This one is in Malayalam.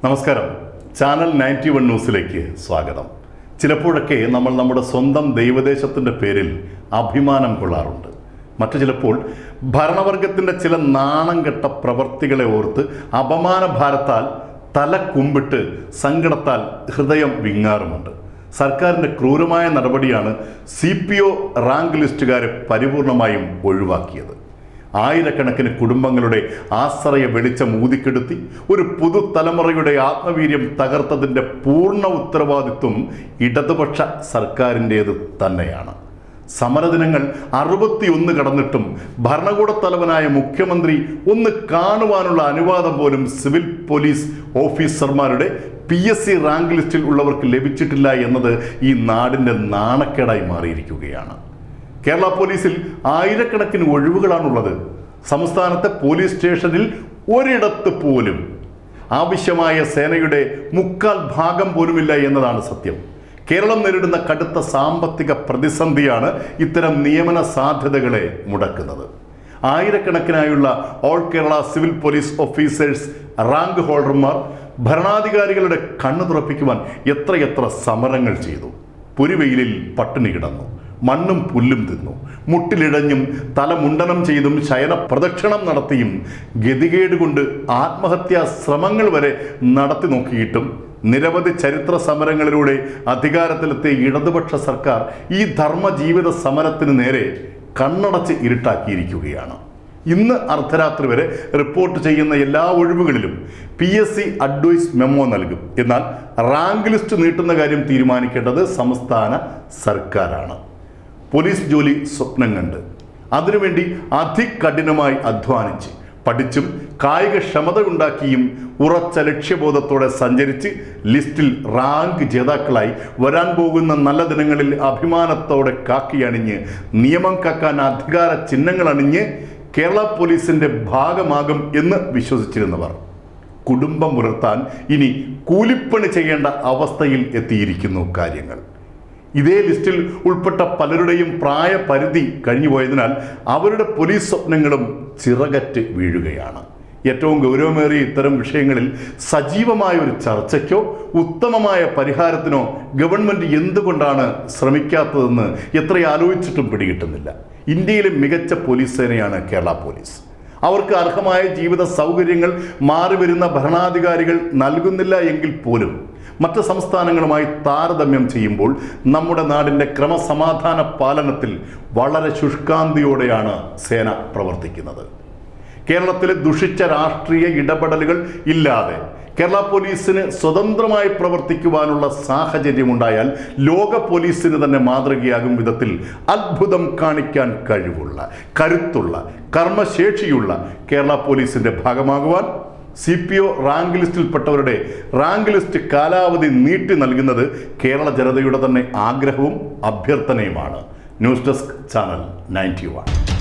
നമസ്കാരം. ചാനൽ 91 ന്യൂസിലേക്ക് സ്വാഗതം. ചിലപ്പോഴൊക്കെ നമ്മൾ നമ്മുടെ സ്വന്തം ദൈവദേശത്തിൻ്റെ പേരിൽ അഭിമാനം കൊള്ളാറുണ്ട്. മറ്റു ചിലപ്പോൾ ഭരണവർഗത്തിൻ്റെ ചില നാണം കെട്ട പ്രവർത്തികളെ ഓർത്ത് അപമാനഭാരത്താൽ തല കുമ്പിട്ട് സങ്കടത്താൽ ഹൃദയം വിങ്ങാറുമുണ്ട്. സർക്കാരിൻ്റെ ക്രൂരമായ നടപടിയാണ് CPO റാങ്ക് ലിസ്റ്റുകാരെ പരിപൂർണമായും ഒഴിവാക്കിയത്. ആയിരക്കണക്കിന് കുടുംബങ്ങളുടെ ആശ്രയ വെളിച്ചം ഊതിക്കെടുത്തി ഒരു പുതുതലമുറയുടെ ആത്മവീര്യം തകർത്തതിൻ്റെ പൂർണ്ണ ഉത്തരവാദിത്വം ഇടതുപക്ഷ സർക്കാരിൻ്റേത് തന്നെയാണ്. സമരദിനങ്ങൾ 61 കടന്നിട്ടും ഭരണകൂട തലവനായ മുഖ്യമന്ത്രി ഒന്ന് കാണുവാനുള്ള അനുവാദം പോലും സിവിൽ പോലീസ് ഓഫീസർമാരുടെ PSC റാങ്ക് ലിസ്റ്റിൽ ഉള്ളവർക്ക് ലഭിച്ചിട്ടില്ല എന്നത് ഈ നാടിൻ്റെ നാണക്കേടായി മാറിയിരിക്കുകയാണ്. കേരള പോലീസിൽ ആയിരക്കണക്കിന് ഒഴിവുകളാണുള്ളത്. സംസ്ഥാനത്തെ പോലീസ് സ്റ്റേഷനിൽ ഒരിടത്ത് പോലും ആവശ്യമായ സേനയുടെ 1/4 പോലുമില്ല എന്നതാണ് സത്യം. കേരളം നേരിടുന്ന കടുത്ത സാമ്പത്തിക പ്രതിസന്ധിയാണ് ഇത്തരം നിയമന സാധ്യതകളെ മുടക്കുന്നത്. ആയിരക്കണക്കിനായുള്ള all Kerala civil police officers rank ഹോൾഡർമാർ ഭരണാധികാരികളുടെ കണ്ണു തുറപ്പിക്കുവാൻ എത്രയെത്ര സമരങ്ങൾ ചെയ്തു. പുരിവെയിലിൽ പട്ടിണി കിടന്നു, മണ്ണും പുല്ലും തിന്നു, മുട്ടിലിഴഞ്ഞും തലമുണ്ടനം ചെയ്തും ശയന പ്രദക്ഷിണം നടത്തിയും ഗതികേട് കൊണ്ട് ആത്മഹത്യാ ശ്രമങ്ങൾ വരെ നടത്തി നോക്കിയിട്ടും നിരവധി ചരിത്ര സമരങ്ങളിലൂടെ അധികാരത്തിലെത്തിയ ഇടതുപക്ഷ സർക്കാർ ഈ ധർമ്മജീവിത സമരത്തിന് നേരെ കണ്ണടച്ച് ഇരുട്ടാക്കിയിരിക്കുകയാണ്. ഇന്ന് അർദ്ധരാത്രി വരെ റിപ്പോർട്ട് ചെയ്യുന്ന എല്ലാ ഒഴിവുകളിലും PSC അഡ്വൈസ് മെമ്മോ നൽകും. എന്നാൽ റാങ്ക് ലിസ്റ്റ് നീട്ടുന്ന കാര്യം തീരുമാനിക്കേണ്ടത് സംസ്ഥാന സർക്കാരാണ്. പോലീസ് ജോലി സ്വപ്നം കണ്ട് അതിനുവേണ്ടി അതികഠിനമായി അധ്വാനിച്ച് പഠിച്ചും കായികക്ഷമത ഉണ്ടാക്കിയും ഉറച്ച ലക്ഷ്യബോധത്തോടെ സഞ്ചരിച്ച് ലിസ്റ്റിൽ റാങ്ക് ജേതാക്കളായി വരാൻ പോകുന്ന നല്ല ദിനങ്ങളിൽ അഭിമാനത്തോടെ കാക്കിയണിഞ്ഞ് നിയമം കാക്കാൻ അധികാര ചിഹ്നങ്ങൾ അണിഞ്ഞ് കേരള പോലീസിൻ്റെ ഭാഗമാകും എന്ന് വിശ്വസിച്ചിരുന്നവർ കുടുംബം പുലർത്താൻ ഇനി കൂലിപ്പണി ചെയ്യേണ്ട അവസ്ഥയിൽ എത്തിയിരിക്കുന്നു കാര്യങ്ങൾ. ഇതേ ലിസ്റ്റിൽ ഉൾപ്പെട്ട പലരുടെയും പ്രായപരിധി കഴിഞ്ഞുപോയതിനാൽ അവരുടെ പോലീസ് സ്വപ്നങ്ങളും ചിറകറ്റ് വീഴുകയാണ്. ഏറ്റവും ഗൗരവമേറിയ ഇത്തരം വിഷയങ്ങളിൽ സജീവമായ ഒരു ചർച്ചയ്ക്കോ ഉത്തമമായ പരിഹാരത്തിനോ ഗവൺമെൻറ് എന്തുകൊണ്ടാണ് ശ്രമിക്കാത്തതെന്ന് എത്ര ആലോചിച്ചിട്ടും പിടികിട്ടുന്നില്ല. ഇന്ത്യയിലെ മികച്ച പോലീസ് സേനയാണ് കേരള പോലീസ്. അവർക്ക് അർഹമായ ജീവിത സൗകര്യങ്ങൾ മാറിവരുന്ന ഭരണാധികാരികൾ നൽകുന്നില്ല എങ്കിൽ പോലും മറ്റ് സംസ്ഥാനങ്ങളുമായി താരതമ്യം ചെയ്യുമ്പോൾ നമ്മുടെ നാടിൻ്റെ ക്രമസമാധാന പാലനത്തിൽ വളരെ ശുഷ്കാന്തിയോടെയാണ് സേന പ്രവർത്തിക്കുന്നത്. കേരളത്തിലെ ദുഷിച്ച രാഷ്ട്രീയ ഇടപെടലുകൾ ഇല്ലാതെ കേരള പോലീസിന് സ്വതന്ത്രമായി പ്രവർത്തിക്കുവാനുള്ള സാഹചര്യമുണ്ടായാൽ ലോക പോലീസിന് തന്നെ മാതൃകയാകും വിധത്തിൽ അത്ഭുതം കാണിക്കാൻ കഴിവുള്ള, കരുത്തുള്ള, കർമ്മശേഷിയുള്ള കേരള പോലീസിൻ്റെ ഭാഗമാകുവാൻ CPO റാങ്ക് ലിസ്റ്റിൽപ്പെട്ടവരുടെ റാങ്ക് ലിസ്റ്റ് കാലാവധി നീട്ടി നൽകുന്നത് കേരള ജനതയുടെ തന്നെ ആഗ്രഹവും അഭ്യർത്ഥനയുമാണ്. News desk channel 91.